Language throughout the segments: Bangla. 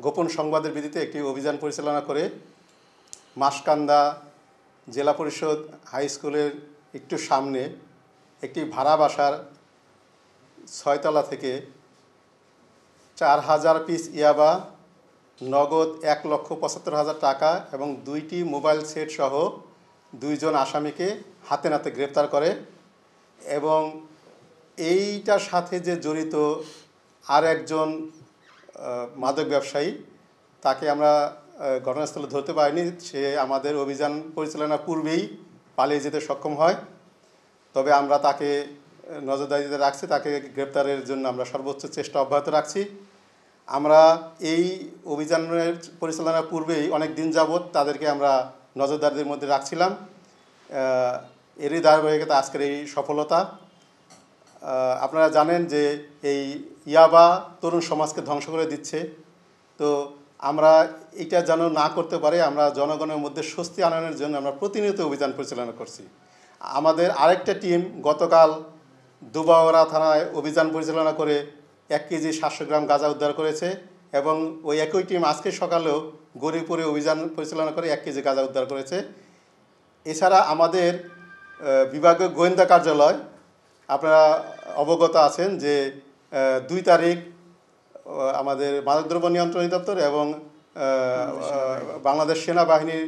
গোপন সংবাদের ভিত্তিতে একটি অভিযান পরিচালনা করে মাসকান্দা জেলা পরিষদ হাই স্কুলের একটু সামনে একটি ভাড়া বাসার 6তলা থেকে 4000 পিস ইয়াবা, নগদ 1,75,000 টাকা এবং 2টি মোবাইল সেট সহ 2 জন আসামিকে হাতে নাতে গ্রেপ্তার করে। এবং এইটার সাথে যে জড়িত আর একজন মাদক ব্যবসায়ী, তাকে আমরা ঘটনাস্থলে ধরতে পারিনি। সে আমাদের অভিযান পরিচালনার পূর্বেই পালিয়ে যেতে সক্ষম হয়। তবে আমরা তাকে নজরদারিতে রাখছি, তাকে গ্রেপ্তারের জন্য আমরা সর্বোচ্চ চেষ্টা অব্যাহত রাখছি। আমরা এই অভিযানের পরিচালনার পূর্বেই অনেক দিন যাবৎ তাদেরকে আমরা নজরদারির মধ্যে রাখছিলাম। এরই ধারাবাহিকতা আজকের এই সফলতা। আপনারা জানেন যে এই ইয়াবা তরুণ সমাজকে ধ্বংস করে দিচ্ছে। তো আমরা এটা যেন না করতে পারে, আমরা জনগণের মধ্যে স্বস্তি আনয়নের জন্য আমরা প্রতিনিয়ত অভিযান পরিচালনা করছি। আমাদের আরেকটা টিম গতকাল দুবাওয়ারা থানায় অভিযান পরিচালনা করে 1 কেজি 700 গ্রাম গাঁজা উদ্ধার করেছে এবং ওই একই টিম আজকে সকালেও গৌরীপুরে অভিযান পরিচালনা করে 1 কেজি গাঁজা উদ্ধার করেছে। এছাড়া আমাদের বিভাগীয় গোয়েন্দা কার্যালয়, আপনারা অবগত আছেন যে 2 তারিখ আমাদের মাদকদ্রব্য নিয়ন্ত্রণ অধিদপ্তর এবং বাংলাদেশ সেনাবাহিনীর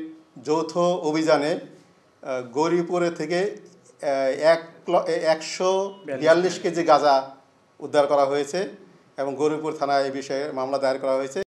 যৌথ অভিযানে গৌরীপুরে থেকে 142 কেজি গাঁজা উদ্ধার করা হয়েছে এবং গৌরীপুর থানায় এই বিষয়ে মামলা দায়ের করা হয়েছে।